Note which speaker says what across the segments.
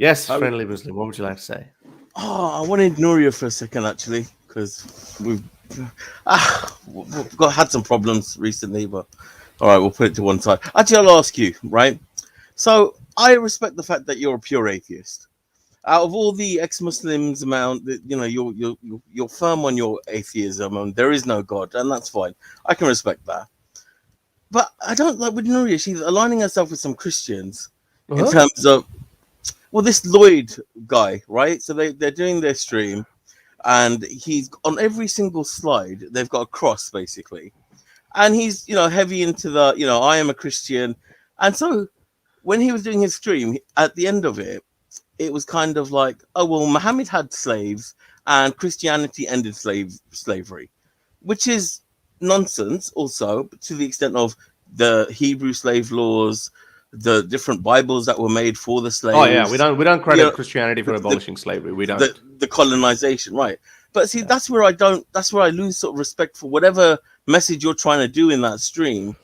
Speaker 1: Yes, friendly Muslim. What would you like to say?
Speaker 2: Oh, I wanted Nuria for a second, actually, because we've had some problems recently, but all right, we'll put it to one side. Actually, I'll ask you, right? So I respect the fact that you're a pure atheist. Out of all the ex-Muslims, amount that you're firm on your atheism, and there is no God, and that's fine. I can respect that. But I don't like with Nuria. She's aligning herself with some Christians in terms of this LIoyd guy, right? So they're doing their stream, and he's on every single slide. They've got a cross basically, and he's heavy into the I am a Christian, and so when he was doing his stream at the end of it, it was kind of like, oh well, Muhammad had slaves and Christianity ended slavery, which is nonsense. Also, to the extent of the Hebrew slave laws, the different Bibles that were made for the slaves.
Speaker 1: Oh yeah, we don't credit Christianity for abolishing slavery. We don't.
Speaker 2: The colonization, right? But see, that's where I lose sort of respect for whatever message you're trying to do in that stream.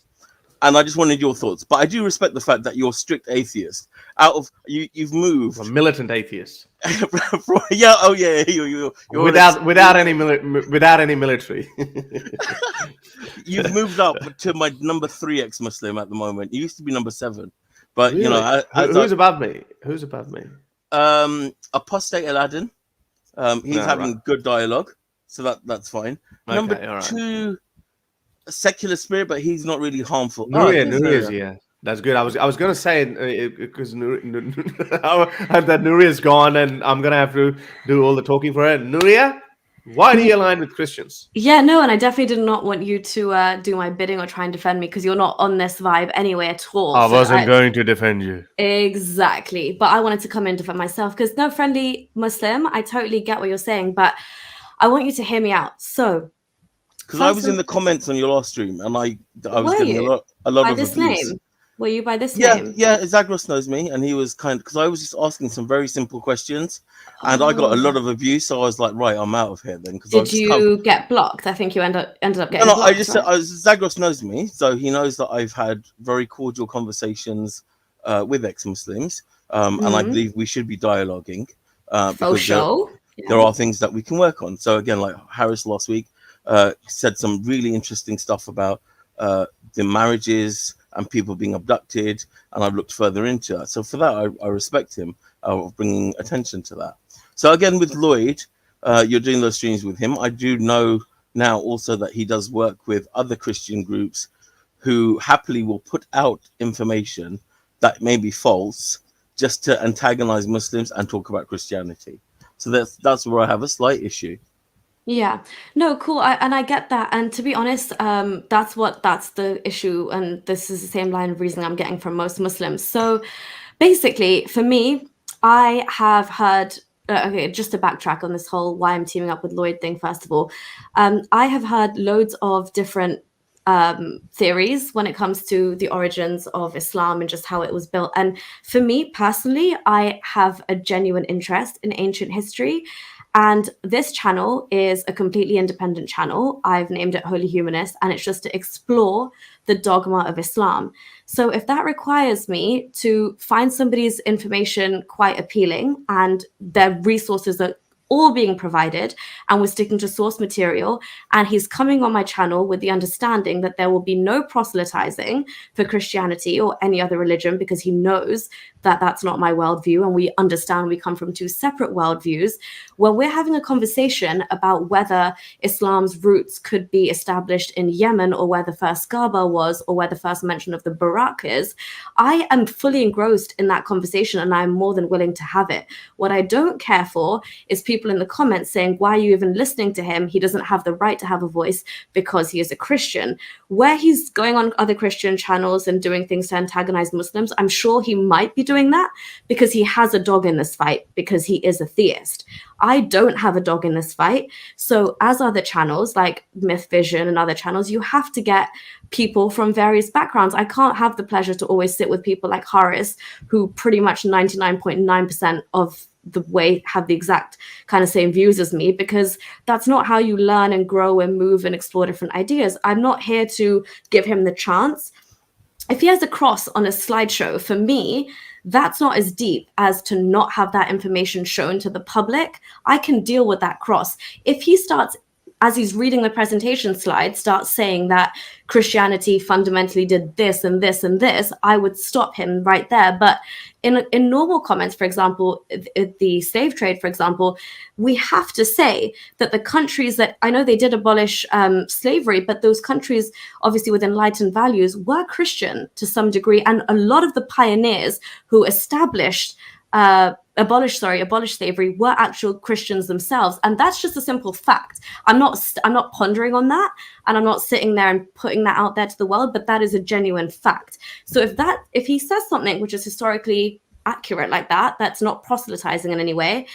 Speaker 2: And I just wanted your thoughts. But I do respect the fact that you're strict atheist. You've moved.
Speaker 1: A militant atheist.
Speaker 2: Yeah. Oh yeah. You're
Speaker 1: without any military.
Speaker 2: You've moved up to my number 3 ex-Muslim at the moment. You used to be number 7, but
Speaker 1: really? Who's above me? Who's above me?
Speaker 2: Apostate Aladdin. He's having good dialogue, so that's fine. Okay, number 2. Secular spirit, but he's not really harmful.
Speaker 1: Nuria, yeah, that's good. I was going to say because that Nuria's gone, and I'm going to have to do all the talking for her. Nuria, why do you align with Christians?
Speaker 3: Yeah, no, and I definitely did not want you to do my bidding or try and defend me, because you're not on this vibe anyway at all.
Speaker 1: I wasn't going to defend you.
Speaker 3: Exactly, but I wanted to come in and defend myself, because no, friendly Muslim, I totally get what you're saying, but I want you to hear me out. So.
Speaker 2: Because I was in the comments on your last stream, and I was getting a lot
Speaker 3: by
Speaker 2: of
Speaker 3: this
Speaker 2: abuse.
Speaker 3: Name? Were you by this name?
Speaker 2: Yeah, Zagros knows me, and he was because I was just asking some very simple questions, and I got a lot of abuse. So I was like, right, I'm out of here then.
Speaker 3: Did you get blocked? I think you ended up getting blocked.
Speaker 2: I just said Zagros knows me, so he knows that I've had very cordial conversations with ex-Muslims, and I believe we should be dialoguing because there are things that we can work on. So again, like Harris last week. Said some really interesting stuff about the marriages and people being abducted, and I've looked further into that. So for that, I respect him of bringing attention to that. So again, with LIoyd, you're doing those streams with him. I do know now also that he does work with other Christian groups who happily will put out information that may be false just to antagonize Muslims and talk about Christianity. So that's where I have a slight issue.
Speaker 3: Yeah, no, cool. And I get that. And to be honest, that's the issue. And this is the same line of reasoning I'm getting from most Muslims. So basically, for me, I have heard, just to backtrack on this whole why I'm teaming up with LIoyd thing, first of all, I have heard loads of different theories when it comes to the origins of Islam and just how it was built. And for me personally, I have a genuine interest in ancient history. And this channel is a completely independent channel. I've named it Holy Humanist, and it's just to explore the dogma of Islam. So if that requires me to find somebody's information quite appealing and their resources are all being provided, and we're sticking to source material, and he's coming on my channel with the understanding that there will be no proselytizing for Christianity or any other religion, because he knows that that's not my worldview, and we understand we come from 2 separate worldviews. When we're having a conversation about whether Islam's roots could be established in Yemen, or where the first Kaaba was, or where the first mention of the Barak is, I am fully engrossed in that conversation, and I'm more than willing to have it. What I don't care for is people in the comments saying, why are you even listening to him? He doesn't have the right to have a voice because he is a Christian. Where he's going on other Christian channels and doing things to antagonize Muslims, I'm sure he might be doing that because he has a dog in this fight, because he is a theist. I don't have a dog in this fight. So as other channels like Myth Vision and other channels, you have to get people from various backgrounds. I can't have the pleasure to always sit with people like Harris, who pretty much 99.9% of the way have the exact kind of same views as me, because that's not how you learn and grow and move and explore different ideas. I'm not here to give him the chance. If he has a cross on a slideshow, for me, that's not as deep as to not have that information shown to the public. I can deal with that cross. If he starts, as he's reading the presentation slide, starts saying that Christianity fundamentally did this and this and this, I would stop him right there. But in normal comments, for example, the slave trade, for example, we have to say that the countries that, I know they did abolish slavery, but those countries, obviously with enlightened values, were Christian to some degree. And a lot of the pioneers who established abolished slavery were actual Christians themselves, and that's just a simple fact. I'm not pondering on that, and I'm not sitting there and putting that out there to the world, but that is a genuine fact. So if he says something which is historically accurate like that, that's not proselytizing in any way,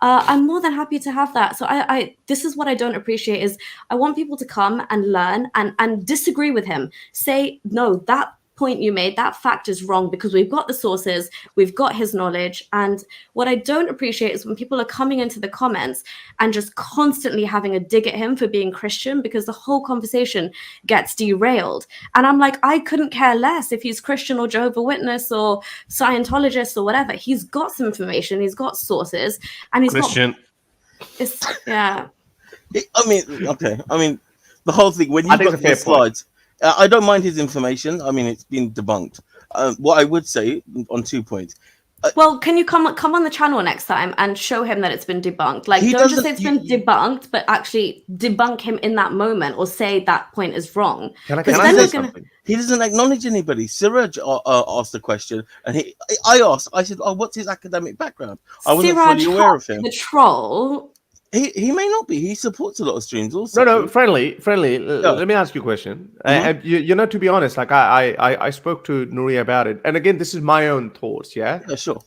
Speaker 3: I'm more than happy to have that. So I this is what I don't appreciate, is I want people to come and learn and disagree with him. Say, no, that point you made, that fact is wrong, because we've got the sources, we've got his knowledge. And what I don't appreciate is when people are coming into the comments and just constantly having a dig at him for being Christian, because the whole conversation gets derailed. And I'm like, I couldn't care less if he's Christian or Jehovah's Witness or Scientologist or whatever. He's got some information, he's got sources, and he's
Speaker 1: Christian.
Speaker 3: Yeah.
Speaker 2: I mean, the whole thing, when you got the slides, I don't mind his information. I mean, it's been debunked. What I would say on 2 points.
Speaker 3: Well, can you come on the channel next time and show him that it's been debunked? Like, don't just say it's been debunked, but actually debunk him in that moment, or say that point is wrong.
Speaker 1: Can I say something?
Speaker 2: He doesn't acknowledge anybody. Siraj asked a question, and I said, oh, what's his academic background? I wasn't fully aware of him.
Speaker 3: The troll.
Speaker 2: He may not be. He supports a lot of streams also.
Speaker 1: No, friendly. Let me ask you a question.
Speaker 2: Mm-hmm.
Speaker 1: To be honest, like I spoke to Nuria about it, and again, this is my own thoughts. Yeah,
Speaker 2: sure.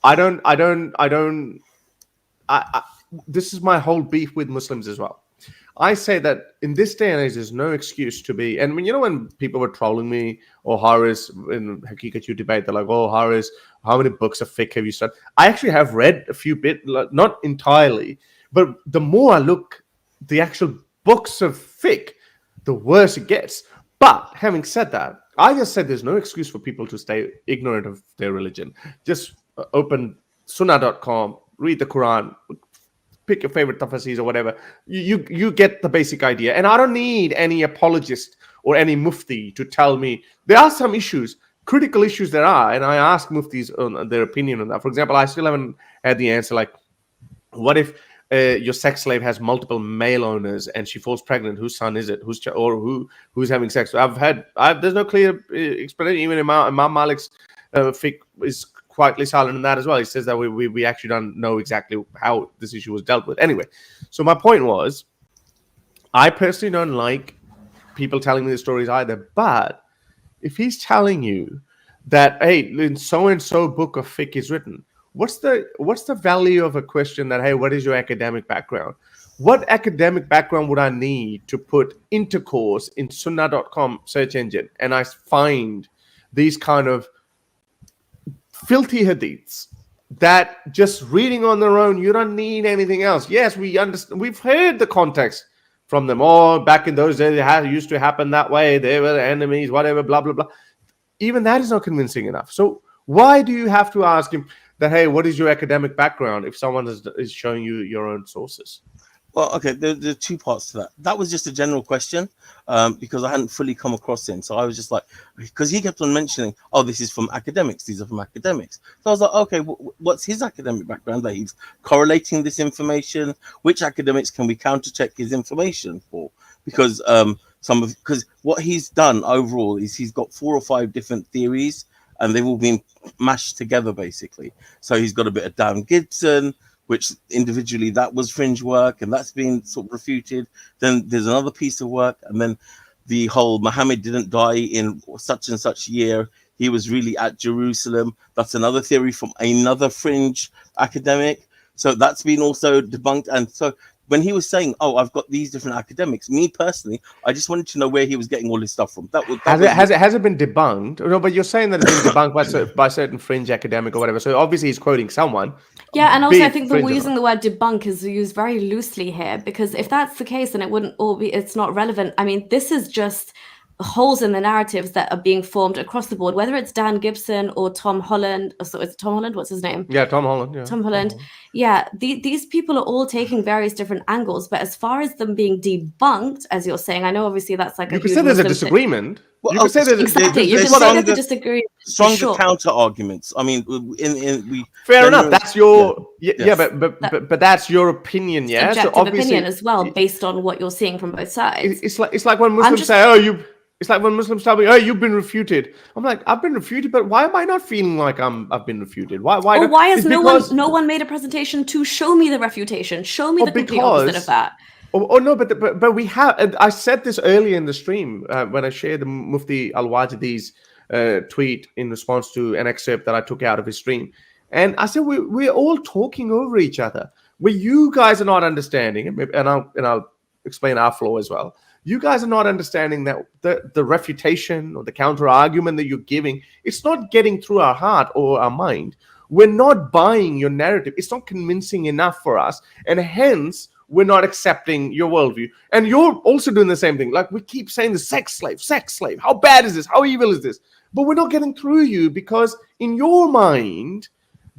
Speaker 1: This is my whole beef with Muslims as well. I say that in this day and age, there's no excuse to be. And when people were trolling me, or Haris in Haqiqat debate, they're like, "Oh, Haris, how many books of fiqh have you studied?" I actually have read a few bit, not entirely. But the more I look, the actual books of fiqh, the worse it gets. But having said that, I just said there's no excuse for people to stay ignorant of their religion. Just open sunnah.com, read the Quran, pick your favorite tafsirs or whatever. You get the basic idea. And I don't need any apologist or any mufti to tell me. There are some issues, critical issues there are, and I ask muftis on their opinion on that. For example, I still haven't had the answer, like, what if your sex slave has multiple male owners and she falls pregnant? Whose son is it? Who's having sex? So there's no clear explanation. Even Imam Malik's fiqh is quietly silent on that as well. He says that we actually don't know exactly how this issue was dealt with. Anyway, so my point was, I personally don't like people telling me the stories either. But if he's telling you that, hey, in so and so book of fiqh is written, what's the value of a question that, hey, what is your academic background? What academic background would I need to put intercourse in sunnah.com search engine, and I find these kind of filthy hadiths that just reading on their own, you don't need anything else. Yes, we understand. We've heard the context from them. Oh, back in those days, it used to happen that way. They were the enemies, whatever, blah, blah, blah. Even that is not convincing enough. So why do you have to ask him that, hey, what is your academic background, if someone is showing you your own sources?
Speaker 2: Well, okay, there are 2 parts to that. That was just a general question, because I hadn't fully come across him. So I was just like, because he kept on mentioning, oh, this is from academics. These are from academics. So I was like, okay, what's his academic background that he's correlating this information? Which academics can we counter check his information for? Because because what he's done overall is he's got 4 or 5 different theories, and they've all been mashed together, basically. So he's got a bit of Dan Gibson, which individually that was fringe work, and that's been sort of refuted. Then there's another piece of work, and then the whole Muhammad didn't die in such and such year. He was really at Jerusalem. That's another theory from another fringe academic. So that's been also debunked. And so when he was saying, "Oh, I've got these different academics," me personally, I just wanted to know where he was getting all his stuff from. Has
Speaker 1: it been debunked? No, but you're saying that it's been debunked by certain fringe academic or whatever. So obviously he's quoting someone.
Speaker 3: Yeah, and also I think we're using the word debunk is used very loosely here, because if that's the case, then it wouldn't all be. It's not relevant. I mean, this is just holes in the narratives that are being formed across the board, whether it's Dan Gibson or Tom Holland. So it's Tom Holland. What's his name?
Speaker 1: Yeah, Tom Holland. Yeah,
Speaker 3: Tom Holland. Yeah, these people are all taking various different angles. But as far as them being debunked, as you're saying, I know obviously that's like
Speaker 1: you
Speaker 3: a
Speaker 1: could
Speaker 3: huge
Speaker 1: say there's a
Speaker 3: Muslim
Speaker 1: disagreement.
Speaker 2: Well,
Speaker 1: You could say there's
Speaker 3: exactly. You
Speaker 2: there's
Speaker 3: can say that
Speaker 2: stronger-
Speaker 3: they disagree.
Speaker 2: Stronger
Speaker 3: Sure.
Speaker 2: counter arguments. I mean, we
Speaker 1: fair enough. That's your
Speaker 2: Yes.
Speaker 1: but that's your opinion. Yeah,
Speaker 3: Subjective
Speaker 1: so obviously
Speaker 3: opinion as well, based on what you're seeing from both sides.
Speaker 1: it's like when Muslims
Speaker 3: just-
Speaker 1: say, "Oh, you." It's like when Muslims tell me, "Oh, you've been refuted." I'm like, "I've been refuted, but why am I not feeling like I've been refuted? Why?
Speaker 3: Or why has
Speaker 1: It's
Speaker 3: no
Speaker 1: because-
Speaker 3: one made a presentation to show me the refutation? Show me the complete opposite of that.
Speaker 1: Oh no, but we have. And I said this earlier in the stream when I shared the Mufti Al-Wajidi's tweet in response to an excerpt that I took out of his stream, and I said we're all talking over each other. Where you guys are not understanding, and I'll explain our flow as well. You guys are not understanding that the refutation or the counter argument that you're giving, it's not getting through our heart or our mind. We're not buying your narrative. It's not convincing enough for us, and hence we're not accepting your worldview. And you're also doing the same thing. Like we keep saying the sex slave. How bad is this? How evil is this? But we're not getting through you because in your mind,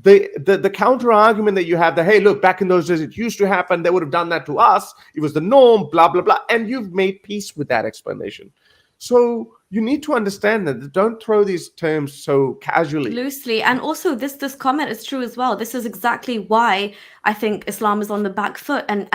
Speaker 1: the counter argument that you have that, hey, look, back in those days, it used to happen. They would have done that to us. It was the norm, blah, blah, blah. And you've made peace with that explanation. So you need to understand that. Don't throw these terms so casually.
Speaker 3: Loosely. And also this comment is true as well. This is exactly why I think Islam is on the back foot. And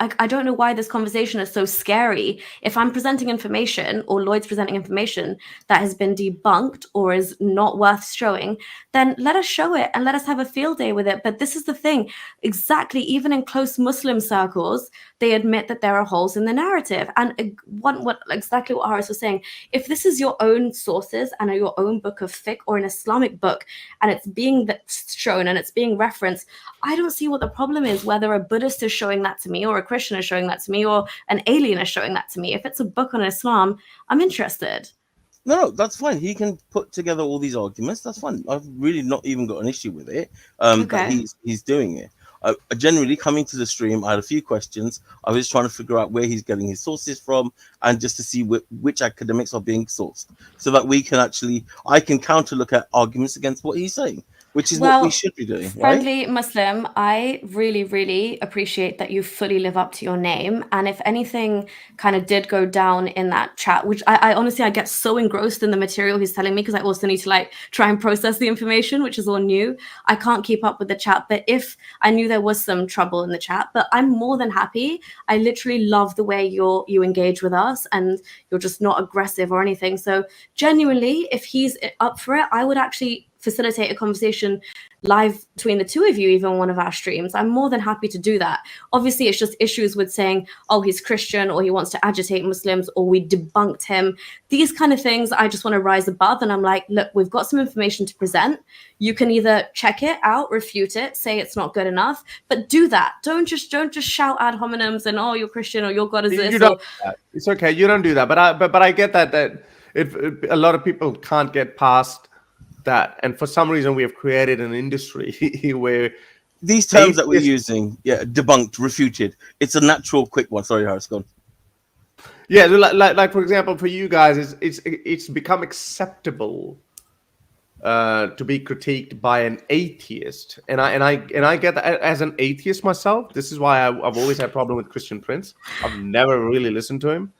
Speaker 3: I don't know why this conversation is so scary. If I'm presenting information or LIoyd's presenting information that has been debunked or is not worth showing, then let us show it and let us have a field day with it. But this is the thing. Exactly. Even in close Muslim circles, they admit that there are holes in the narrative. And exactly what Haris was saying, if this is your own sources and your own book of fiqh or an Islamic book, and it's being shown and it's being referenced, I don't see what the problem is, whether a Buddhist is showing that to me or a Christian is showing that to me or an alien is showing that to me. If it's a book on Islam, I'm interested.
Speaker 2: No, that's fine. He can put together all these arguments. That's fine. I've really not even got an issue with it. That he's doing it. Generally, coming to the stream, I had a few questions. I was trying to figure out where he's getting his sources from, and just to see which academics are being sourced, so that I can counter look at arguments against what he's saying, which is what we should be doing.
Speaker 3: Friendly Muslim, I really, really appreciate that you fully live up to your name. And if anything kind of did go down in that chat, which I honestly, I get so engrossed in the material he's telling me, because I also need to try and process the information, which is all new. I can't keep up with the chat. But if I knew there was some trouble in the chat, but I'm more than happy. I literally love the way you engage with us, and you're just not aggressive or anything. So genuinely, if he's up for it, I would actually facilitate a conversation live between the two of you, even one of our streams. I'm more than happy to do that. Obviously, it's just issues with saying, oh, he's Christian, or he wants to agitate Muslims, or we debunked him. These kind of things, I just want to rise above. And I'm like, look, we've got some information to present. You can either check it out, refute it, say it's not good enough, but do that. Don't just shout ad hominems and, oh, you're Christian, or your God is this.
Speaker 1: It's okay. You don't do that. But I get that a lot of people can't get past that, and for some reason we have created an industry where
Speaker 2: these terms that we're using, debunked, refuted, it's a natural quick one. Sorry, Haris, go on.
Speaker 1: Yeah, like for example, for you guys, it's become acceptable to be critiqued by an atheist, and I get that as an atheist myself. This is why I've always had a problem with Christian Prince. I've never really listened to him.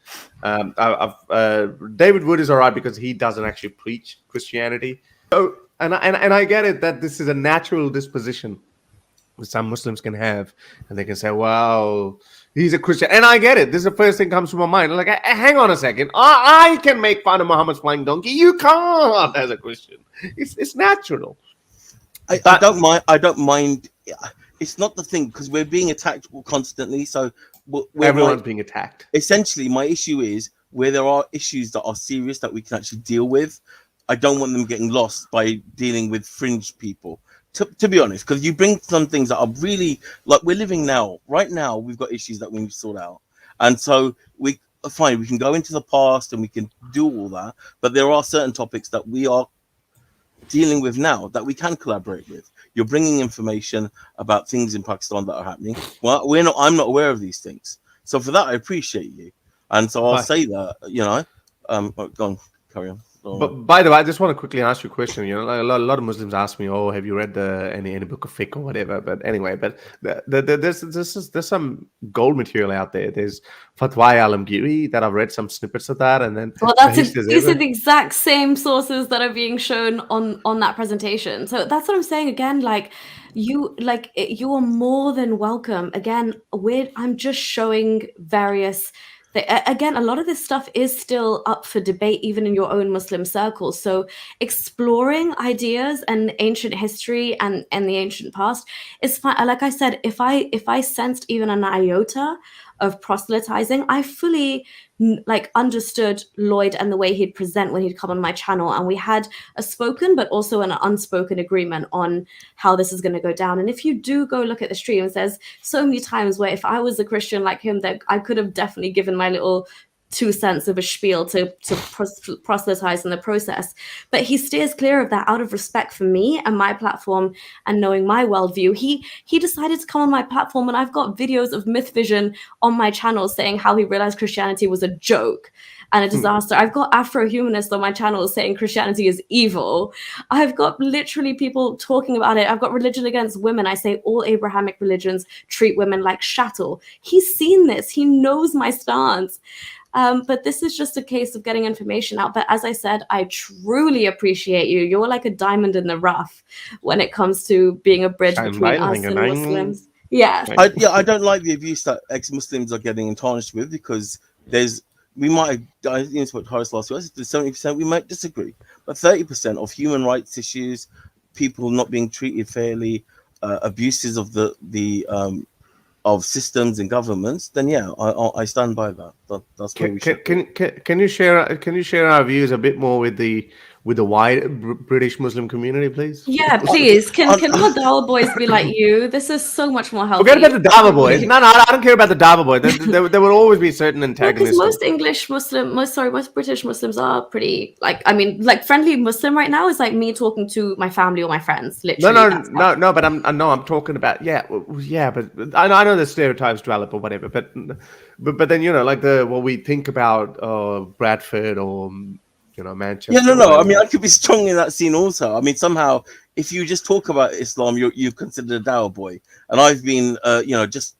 Speaker 1: David Wood is all right because he doesn't actually preach Christianity. So, and I get it that this is a natural disposition that some Muslims can have, and they can say, "Wow, he's a Christian," and I get it. This is the first thing that comes to my mind. Like, hang on a second, I can make fun of Muhammad's flying donkey. You can't as a Christian. It's natural.
Speaker 2: I don't mind. It's not the thing, because we're being attacked constantly. So
Speaker 1: everyone's being attacked.
Speaker 2: Essentially, my issue is where there are issues that are serious that we can actually deal with. I don't want them getting lost by dealing with fringe people, to be honest, because you bring some things that are really, like, we're living now. Right now, we've got issues that we need to sort out. And so we can go into the past and we can do all that. But there are certain topics that we are dealing with now that we can collaborate with. You're bringing information about things in Pakistan that are happening. Well, I'm not aware of these things. So for that, I appreciate you. And so I'll say that, Go on, carry on.
Speaker 1: But by the way, I just want to quickly ask you a question. You know, like a lot of Muslims ask me, "Oh, have you read any book of fiqh or whatever?" But anyway, there's some gold material out there. There's Fatwa Alamgiri that I've read some snippets of that, and then
Speaker 3: Well, these are the exact same sources that are being shown on that presentation. So that's what I'm saying again. Like you are more than welcome. Again, I'm just showing various. Again, a lot of this stuff is still up for debate, even in your own Muslim circles. So exploring ideas and ancient history and the ancient past is fine. Like I said, if I sensed even an iota of proselytizing, I fully understood LIoyd and the way he'd present when he'd come on my channel, and we had a spoken but also an unspoken agreement on how this is going to go down. And if you do go look at the streams, there's so many times where if I was a Christian like him, that I could have definitely given my little 2 cents of a spiel to proselytize in the process, but he steers clear of that out of respect for me and my platform and knowing my worldview. He decided to come on my platform, and I've got videos of Myth Vision on my channel saying how he realized Christianity was a joke and a disaster. I've got Afro-humanists on my channel saying Christianity is evil. I've got literally people talking about it. I've got Religion Against Women. I say all Abrahamic religions treat women like chattel. He's seen this. He knows my stance. But this is just a case of getting information out. But as I said, I truly appreciate you. You're like a diamond in the rough when it comes to being a bridge between us and Muslims. Yeah.
Speaker 2: I don't like the abuse that ex-Muslims are getting tarnished with, because we might have, I think it's what Horace last week, 70% we might disagree, but 30% of human rights issues, people not being treated fairly, abuses of of systems and governments, then yeah, I stand by that. That's where we should.
Speaker 1: Can you share our views a bit more with the wide British Muslim community, please?
Speaker 3: Yeah, please. Can all Dawah boys be like you? This is so much more healthy.
Speaker 1: Forget about the Dawah boys. No, I don't care about the Dawah boys. There will always be certain antagonists.
Speaker 3: Because most British Muslims are pretty friendly Muslim right now is like me talking to my family or my friends. Literally.
Speaker 1: No. But I'm talking about but I know the stereotypes develop or whatever. But then like what we think about Bradford or Manchester.
Speaker 2: Yeah, no. I mean, I could be strong in that scene also. I mean, somehow, if you just talk about Islam, you're considered a Dawah boy, and I've been, just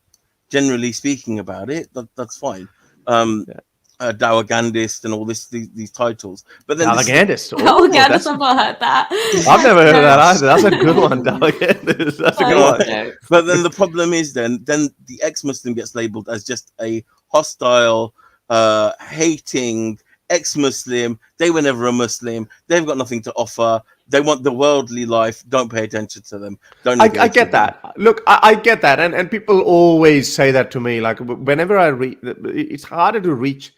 Speaker 2: generally speaking about it. That's fine. Dawah Gandhist and all these titles, but then
Speaker 1: Dawah Gandhist.
Speaker 3: I've never heard that.
Speaker 1: I've never heard that either. That's a good one, Dawah Gandhist. That's a good one.
Speaker 2: But then the problem is, then the ex-Muslim gets labelled as just a hostile, hating ex-Muslim. They were never a Muslim. They've got nothing to offer. They want the worldly life. Don't pay attention to them.
Speaker 1: I get that. Look, I get that, and people always say that to me. Like whenever I read, it's harder to reach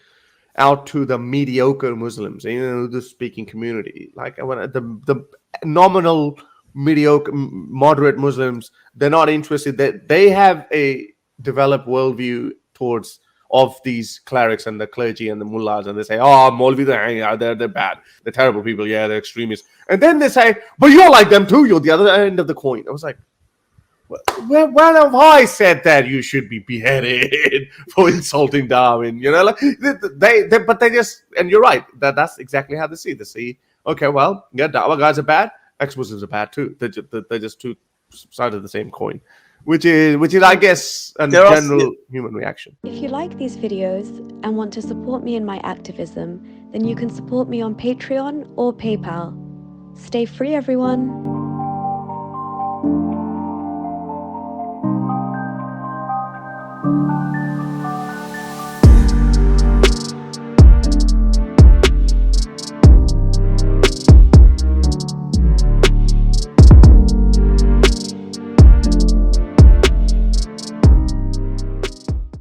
Speaker 1: out to the mediocre Muslims, the speaking community. Like when the nominal mediocre, moderate Muslims, they're not interested. They have a developed worldview of these clerics and the clergy and the mullahs, and they say, "Oh, Maulvi, they're bad. They're terrible people. Yeah, they're extremists." And then they say, "But you're like them too. You're the other end of the coin." I was like, "When have I said that you should be beheaded for insulting Darwin?" But they just, and you're right. That's exactly how they see. They see, okay, well, yeah, Dawah guys are bad. Ex-Muslims are bad too. They're just two sides of the same coin. Which is, I guess, a general human reaction.
Speaker 4: If you like these videos and want to support me in my activism, then you can support me on Patreon or PayPal. Stay free, everyone.